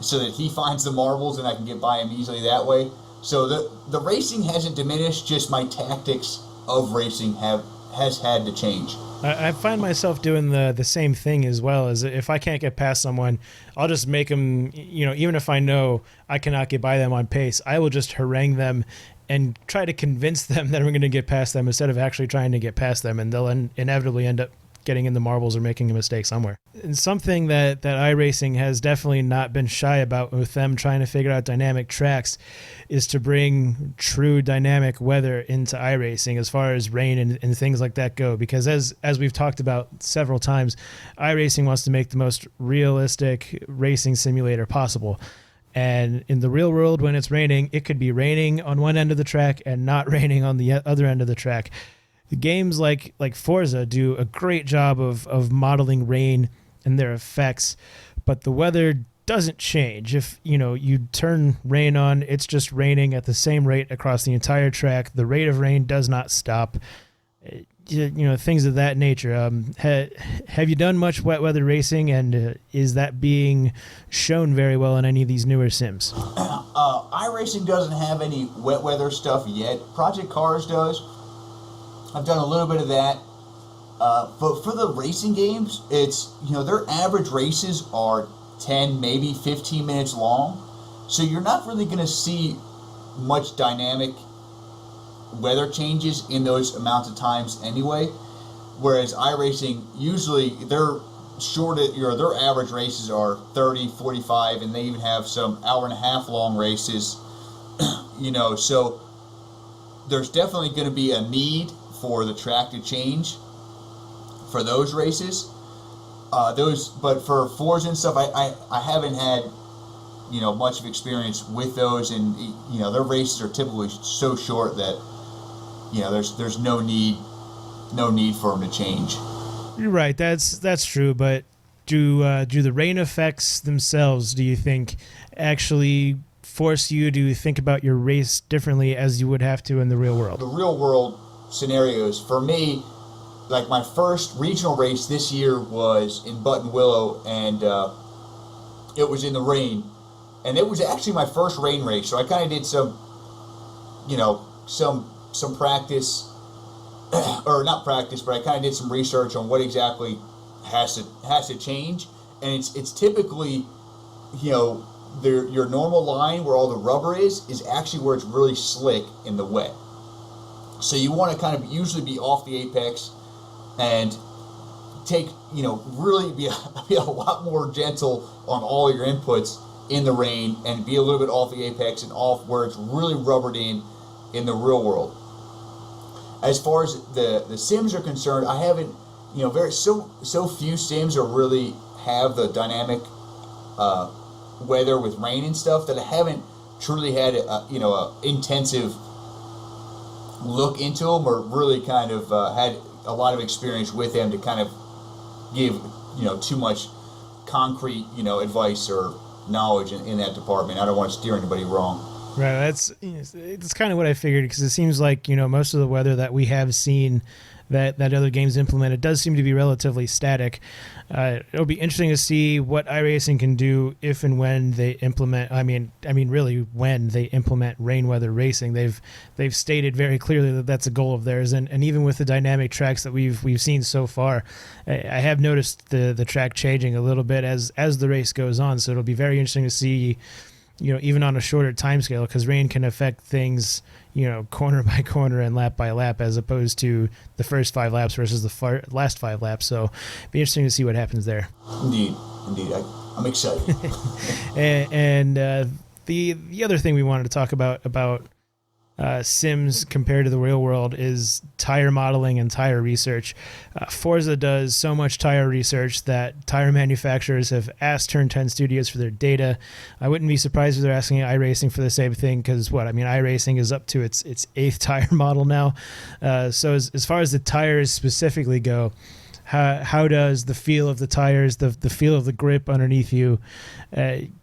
so that he finds the marbles and I can get by him easily that way. So the racing hasn't diminished, just my tactics of racing has had to change. I find myself doing the same thing as well. As if I can't get past someone, I'll just make them, even if I know I cannot get by them on pace, I will just harangue them and try to convince them that I'm going to get past them instead of actually trying to get past them, and they'll inevitably end up getting in the marbles or making a mistake somewhere. And something that iRacing has definitely not been shy about with them trying to figure out dynamic tracks is to bring true dynamic weather into iRacing as far as rain and things like that go. Because as we've talked about several times, iRacing wants to make the most realistic racing simulator possible. And in the real world, when it's raining, it could be raining on one end of the track and not raining on the other end of the track. The games like Forza do a great job of modeling rain and their effects, but the weather doesn't change. If you turn rain on, it's just raining at the same rate across the entire track. The rate of rain does not stop. Things of that nature. Have you done much wet weather racing, and is that being shown very well in any of these newer sims? iRacing doesn't have any wet weather stuff yet. Project Cars does. I've done a little bit of that. But for the racing games, it's, their average races are 10, maybe 15 minutes long. So you're not really going to see much dynamic weather changes in those amounts of times anyway. Whereas iRacing, usually their average races are 30, 45, and they even have some hour and a half long races. So there's definitely going to be a need for the track to change for those races. But for Forza and stuff, I haven't had much of experience with those, and their races are typically so short that there's no need for them to change. You're right. That's true. But do the rain effects themselves, do you think, actually force you to think about your race differently as you would have to in the real world? The real world scenarios, for me, like my first regional race this year was in Buttonwillow, and it was in the rain. And it was actually my first rain race, so I kind of did some, some practice, or not practice, but I kind of did some research on what exactly has to change. And it's typically, your normal line where all the rubber is actually where it's really slick in the wet. So you want to kind of usually be off the apex and take, really be a lot more gentle on all your inputs in the rain, and be a little bit off the apex and off where it's really rubbered in the real world. As far as the sims are concerned, I haven't, so few sims are really have the dynamic weather with rain and stuff that I haven't truly had a intensive look into them, or really kind of had a lot of experience with them to kind of give too much concrete advice or knowledge in that department. I don't want to steer anybody wrong. Right, that's kind of what I figured, because it seems like most of the weather that we have seen that other games implemented does seem to be relatively static. It'll be interesting to see what iRacing can do if and when they implement. I mean, really, when they implement rain weather racing, they've stated very clearly that that's a goal of theirs. And even with the dynamic tracks that we've seen so far, I have noticed the track changing a little bit as the race goes on. So it'll be very interesting to see, even on a shorter time scale, because rain can affect things, corner by corner and lap by lap, as opposed to the first 5 laps versus the last 5 laps. So it'll be interesting to see what happens there. Indeed. I'm excited. and the other thing we wanted to talk about Sims compared to the real world is tire modeling and tire research. Forza does so much tire research that tire manufacturers have asked Turn 10 Studios for their data. I wouldn't be surprised if they're asking iRacing for the same thing, because iRacing is up to its 8th tire model now. So as far as the tires specifically go, how does the feel of the tires, the feel of the grip underneath you,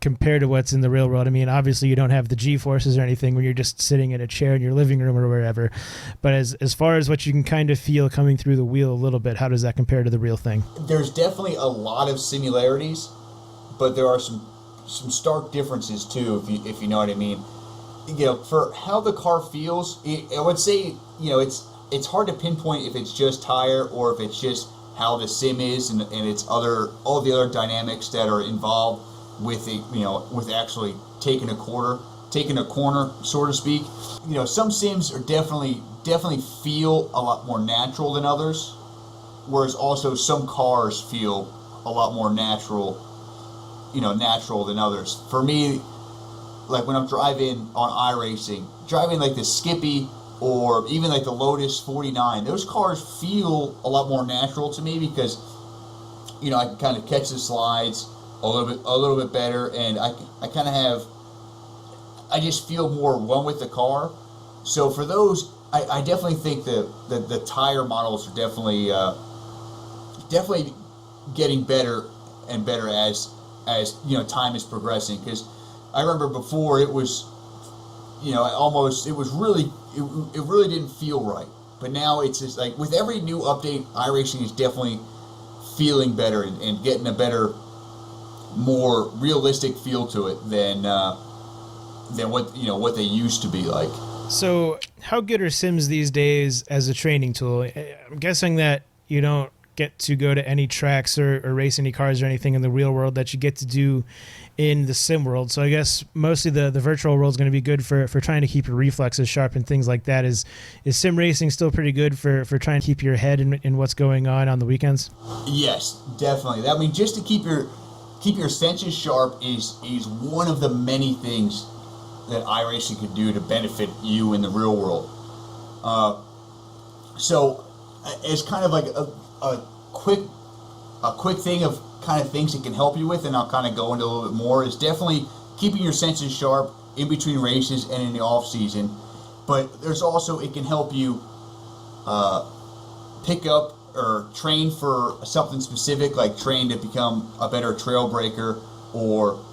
compare to what's in the real world? I mean, obviously you don't have the G-forces or anything when you're just sitting in a chair in your living room or wherever. But as far as what you can kind of feel coming through the wheel a little bit, how does that compare to the real thing? There's definitely a lot of similarities, but there are some stark differences too, if you know what I mean. For how the car feels, I would say, it's hard to pinpoint if it's just tire or if it's just how the sim is and its all the other dynamics that are involved with with actually taking a corner, so to speak. Some sims are definitely feel a lot more natural than others, whereas also some cars feel a lot more natural than others. For me, like when I'm driving on iRacing, driving like the Skippy or even like the Lotus 49, those cars feel a lot more natural to me, because I can kind of catch the slides a little bit better, and I kind of I just feel more one with the car. So for those, I definitely think the tire models are definitely getting better and better as time is progressing, because I remember before it was it really didn't feel right. But now it's just like with every new update, iRacing is definitely feeling better and getting a better, more realistic feel to it than what they used to be like. So how good are Sims these days as a training tool? I'm guessing that you don't get to go to any tracks or race any cars or anything in the real world that you get to do in the sim world. So I guess mostly the virtual world is going to be good for trying to keep your reflexes sharp and things like that. Is sim racing still pretty good for trying to keep your head in what's going on the weekends? Yes, definitely. I mean, just to keep your senses sharp is one of the many things that iRacing could do to benefit you in the real world. So it's kind of like a quick thing of kind of things it can help you with, and I'll kind of go into a little bit more, is definitely keeping your senses sharp in between races and in the off season. But there's also, it can help you pick up or train for something specific, like train to become a better trail breaker, or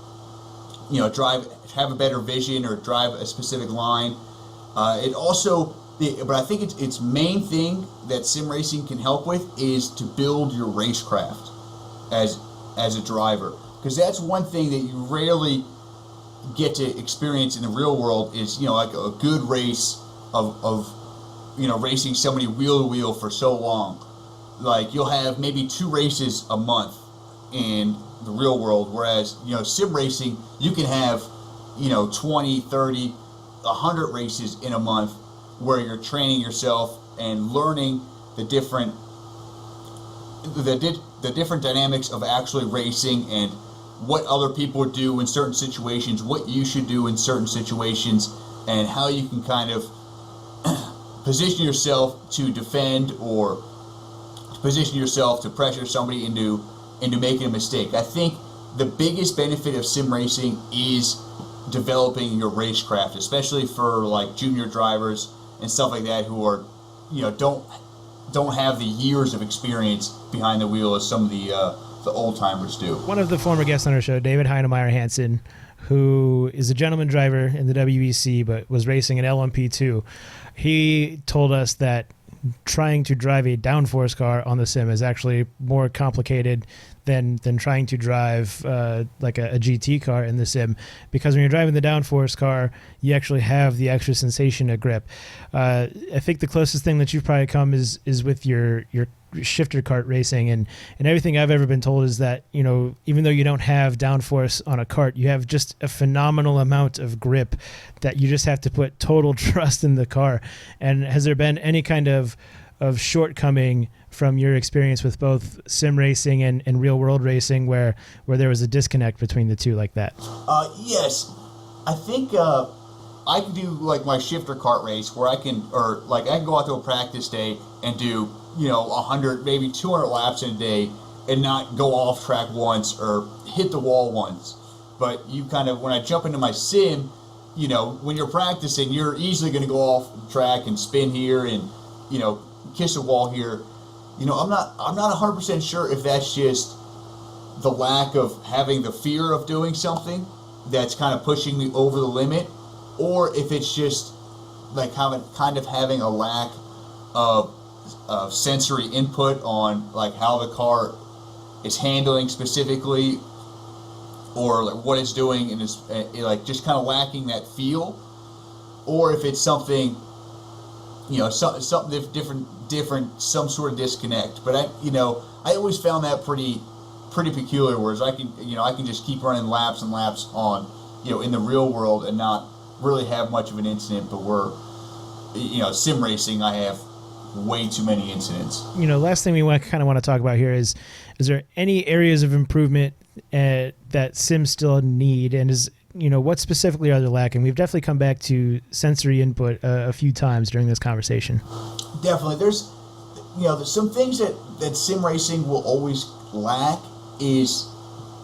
have a better vision or drive a specific line. It also, but I think its main thing that sim racing can help with is to build your racecraft as a driver, because that's one thing that you rarely get to experience in the real world is like a good race of racing somebody wheel to wheel for so long. Like you'll have maybe 2 races a month in the real world, whereas sim racing you can have 20, 30, 100 races in a month where you're training yourself and learning the different dynamics of actually racing and what other people do in certain situations, what you should do in certain situations, and how you can kind of position yourself to defend or position yourself to pressure somebody into making a mistake. I think the biggest benefit of sim racing is developing your racecraft, especially for like junior drivers and stuff like that who are don't have the years of experience behind the wheel as some of the old timers do. One of the former guests on our show, David Heinemeier Hansen, who is a gentleman driver in the WEC but was racing an L1P2, he told us that trying to drive a downforce car on the sim is actually more complicated than trying to drive like a GT car in the sim, because when you're driving the downforce car, you actually have the extra sensation of grip. I think the closest thing that you've probably come is with your shifter kart racing, and everything I've ever been told is that even though you don't have downforce on a kart, you have just a phenomenal amount of grip that you just have to put total trust in the car. And has there been any kind of shortcoming from your experience with both sim racing and real world racing where there was a disconnect between the two like that? Yes, I think I can do like my shifter kart race where I can go out to a practice day and do 100, maybe 200 laps in a day and not go off track once or hit the wall once. But when I jump into my sim, when you're practicing, you're easily going to go off track and spin here and kiss a wall here. I'm not 100% sure if that's just the lack of having the fear of doing something that's kind of pushing me over the limit, or if it's just like having a lack of sensory input on like how the car is handling specifically, or like what it's doing, and it's like just kind of lacking that feel, or if it's something something different, some sort of disconnect. But I always found that pretty peculiar. Whereas I can just keep running laps and laps on in the real world and not really have much of an incident. But sim racing, I have way too many incidents. Last thing we want to talk about here is there any areas of improvement that sims still need, and what specifically are they lacking? We've definitely come back to sensory input a few times during this conversation. Definitely. There's some things that sim racing will always lack is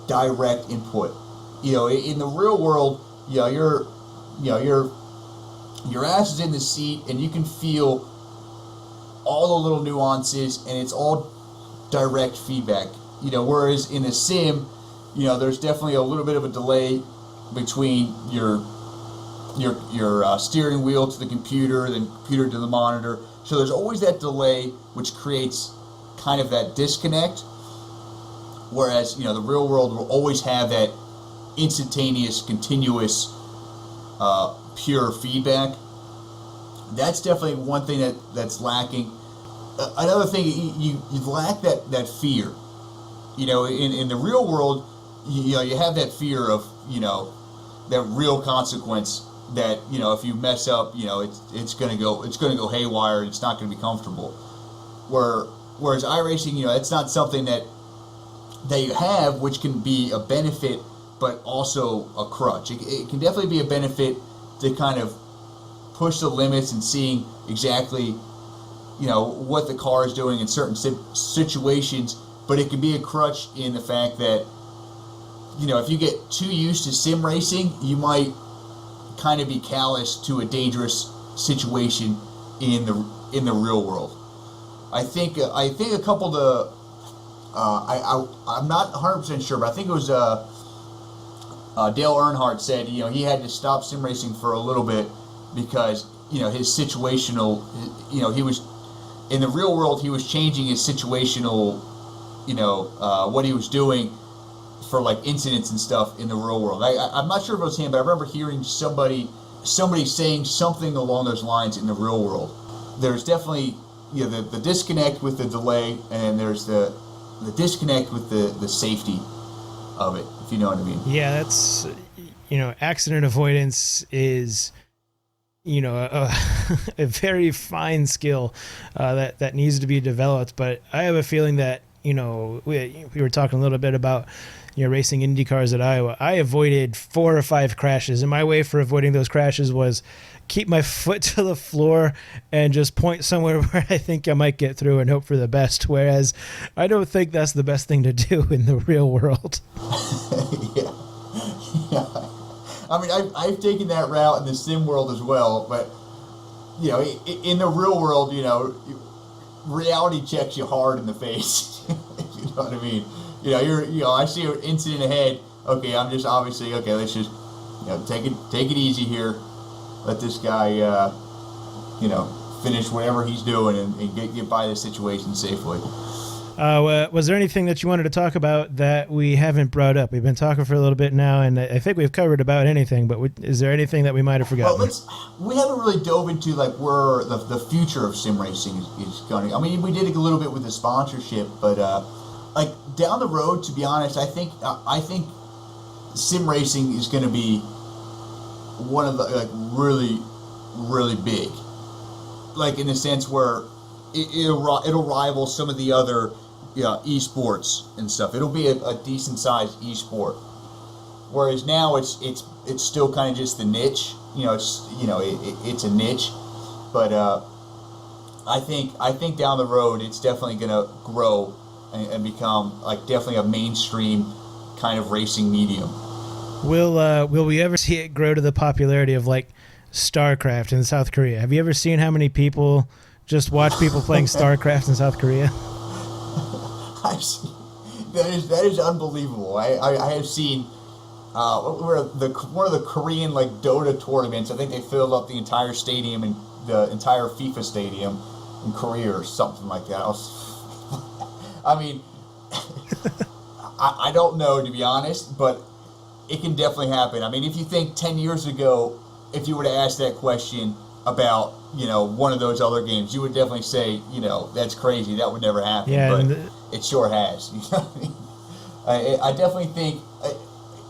direct input. In the real world, your ass is in the seat and you can feel all the little nuances and it's all direct feedback. Whereas in a sim, there's definitely a little bit of a delay between your steering wheel to the computer, then computer to the monitor. So there's always that delay, which creates kind of that disconnect. Whereas the real world will always have that instantaneous, continuous, pure feedback. That's definitely one thing that's lacking. Another thing, you lack that fear. In the real world, you have that fear of that real consequence that if you mess up, it's gonna go haywire. It's not gonna be comfortable. Whereas iRacing, it's not something that you have, which can be a benefit, but also a crutch. It can definitely be a benefit to kind of push the limits and seeing exactly what the car is doing in certain situations. But it can be a crutch in the fact that if you get too used to sim racing, you might kind of be callous to a dangerous situation in the real world. I think a couple of the I'm not 100% sure, but I think it was Dale Earnhardt said, he had to stop sim racing for a little bit because, his situational, he was, in the real world, he was changing his situational, what he was doing for like incidents and stuff in the real world. I'm not sure if it was him, but I remember hearing somebody saying something along those lines in the real world. There's definitely, the disconnect with the delay, and there's the disconnect with the safety of it, if you know what I mean. Yeah, that's, accident avoidance is, a very fine skill that needs to be developed. But I have a feeling that, we were talking a little bit about, racing Indy cars at Iowa. I avoided 4 or 5 crashes, and my way for avoiding those crashes was keep my foot to the floor and just point somewhere where I think I might get through and hope for the best. Whereas I don't think that's the best thing to do in the real world. Yeah. I mean, I've taken that route in the sim world as well, but in the real world, reality checks you hard in the face. You know what I mean? I see an incident ahead. Okay, I'm just obviously let's just take it easy here. Let this guy finish whatever he's doing and get by the situation safely. Was there anything that you wanted to talk about that we haven't brought up? We've been talking for a little bit now, and I think we've covered about anything, but is there anything that we might have forgotten? Well, we haven't really dove into like where the future of sim racing is going. I mean, we did a little bit with the sponsorship, but like down the road, to be honest, I think sim racing is going to be one of the like really, really big, like in the sense where it'll rival some of the other esports and stuff. It'll be a decent sized esport, whereas now it's still kind of just the niche. It's a niche, but I think down the road it's definitely going to grow and become like definitely a mainstream kind of racing medium. Will we ever see it grow to the popularity of like StarCraft in South Korea? Have you ever seen how many people just watch people playing StarCraft in South Korea? That is unbelievable. I have seen one of the Korean like Dota tournaments. I think they filled up the entire stadium and the entire FIFA stadium in Korea or something like that. I mean, I don't know, to be honest, but it can definitely happen. I mean, if you think 10 years ago, if you were to ask that question about, one of those other games, you would definitely say, that's crazy. That would never happen. Yeah, but it sure has. You know what I mean? I definitely think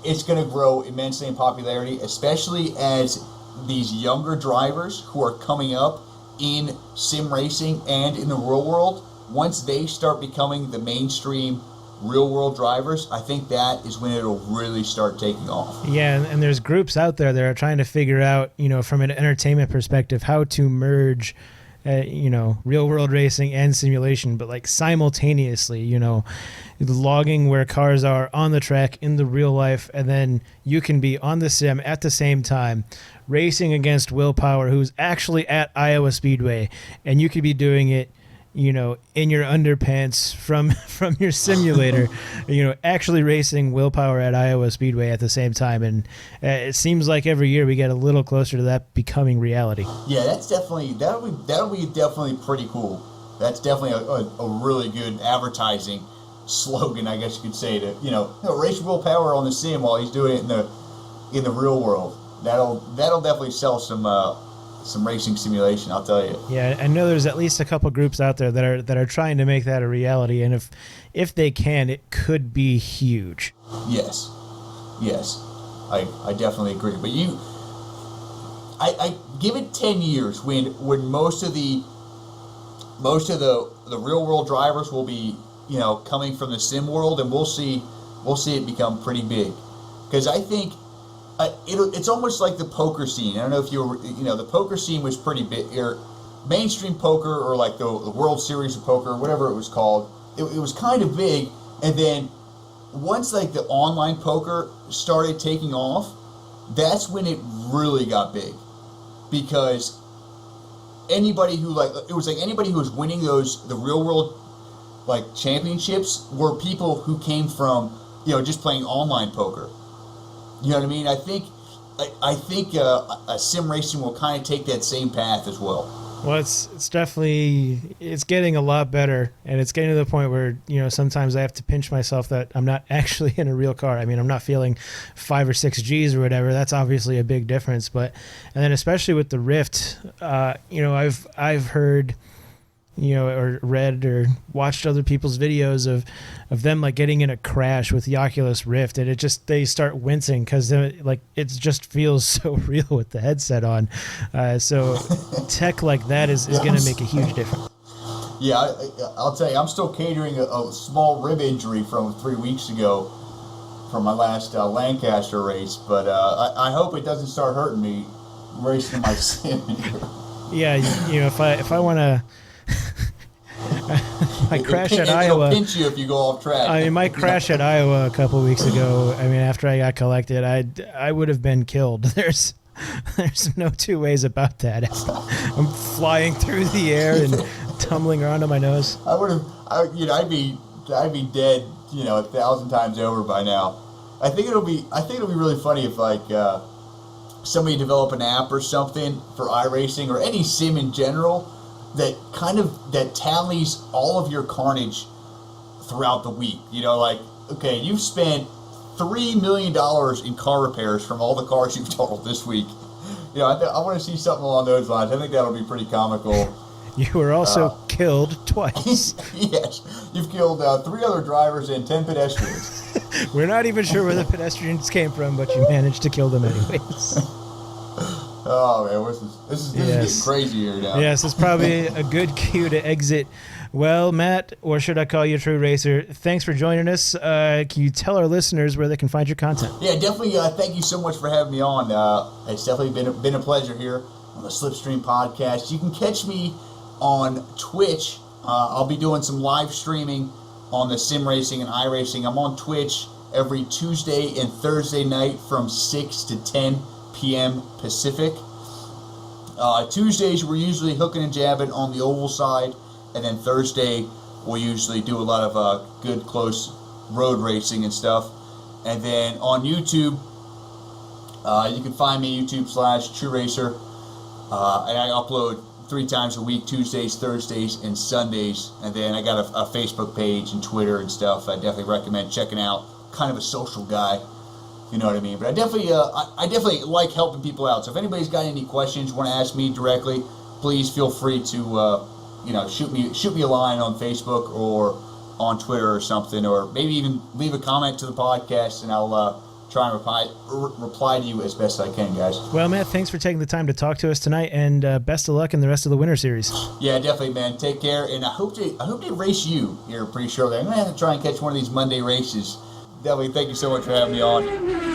it's going to grow immensely in popularity, especially as these younger drivers who are coming up in sim racing and in the real world, once they start becoming the mainstream real world drivers, I think that is when it'll really start taking off. Yeah, and there's groups out there that are trying to figure out, from an entertainment perspective, how to merge, real world racing and simulation, but like simultaneously, logging where cars are on the track in the real life, and then you can be on the sim at the same time, racing against Willpower, who's actually at Iowa Speedway, and you could be doing it in your underpants from your simulator, actually racing Willpower at Iowa Speedway at the same time. And it seems like every year we get a little closer to that becoming reality. Yeah, that'll be definitely pretty cool. That's definitely a really good advertising slogan, I guess you could say, to race Willpower on the sim while he's doing it in the real world. That'll definitely sell some racing simulation, I'll tell you. Yeah, I know there's at least a couple groups out there that are trying to make that a reality, and if they can, it could be huge. Yes, I definitely agree. But I give it 10 years when most of the real world drivers will be coming from the sim world, and we'll see it become pretty big, because I think. It's almost like the poker scene. I don't know if the poker scene was pretty big, or mainstream poker, or like the World Series of Poker, whatever it was called. It was kind of big, and then once like the online poker started taking off, that's when it really got big, because anybody who anybody who was winning the real world like championships were people who came from just playing online poker. You know what I mean? I think a sim racing will kind of take that same path as well. Well, it's definitely, it's getting a lot better, and it's getting to the point where, sometimes I have to pinch myself that I'm not actually in a real car. I mean, I'm not feeling 5 or 6 Gs or whatever. That's obviously a big difference. And then especially with the Rift, I've heard, or read or watched other people's videos of them like getting in a crash with the Oculus Rift, and they start wincing because like it just feels so real with the headset on. So tech like that is going to make a huge difference. Yeah, I'll tell you, I'm still catering a small rib injury from 3 weeks ago from my last Lancaster race, but I hope it doesn't start hurting me racing in my sim here. Yeah, if I want to. My crash at It'll Iowa. pinch you if you go off track. I mean, my crash at Iowa a couple weeks ago. I mean, after I got collected, I would have been killed. There's no two ways about that. I'm flying through the air and tumbling around on my nose. I'd be dead, 1,000 times over by now. I think it'll be really funny if like somebody develop an app or something for iRacing or any sim in general that tallies all of your carnage throughout the week. Like, okay, you've spent $3 million in car repairs from all the cars you've totaled this week. I want to see something along those lines. I think that'll be pretty comical. You were also killed twice. Yes, you've killed 3 other drivers and 10 pedestrians. We're not even sure where the pedestrians came from, but you managed to kill them anyways. Oh man, this is getting crazy here now. Yes, it's probably a good cue to exit. Well, Matt, or should I call you True Racer? Thanks for joining us. Can you tell our listeners where they can find your content? Yeah, definitely. Thank you so much for having me on. It's definitely been a pleasure here on the SlipStream podcast. You can catch me on Twitch. I'll be doing some live streaming on the sim racing and iRacing. I'm on Twitch every Tuesday and Thursday night from 6 to 10 p.m. Pacific. Tuesdays we're usually hooking and jabbing on the oval side, and then Thursday we'll usually do a lot of good close road racing and stuff. And then on YouTube, you can find me YouTube/True Racer, and I upload 3 times a week, Tuesdays, Thursdays, and Sundays. And then I got a Facebook page and Twitter and stuff. I definitely recommend checking out. Kind of a social guy. You know what I mean? But I definitely like helping people out. So if anybody's got any questions, want to ask me directly, please feel free to shoot me a line on Facebook or on Twitter or something, or maybe even leave a comment to the podcast, and I'll try and reply to you as best I can, guys. Well, Matt, thanks for taking the time to talk to us tonight, and best of luck in the rest of the Winter Series. Yeah, definitely, man. Take care, and I hope to race you here pretty shortly. I'm gonna have to try and catch one of these Monday races. Definitely, thank you so much for having me on.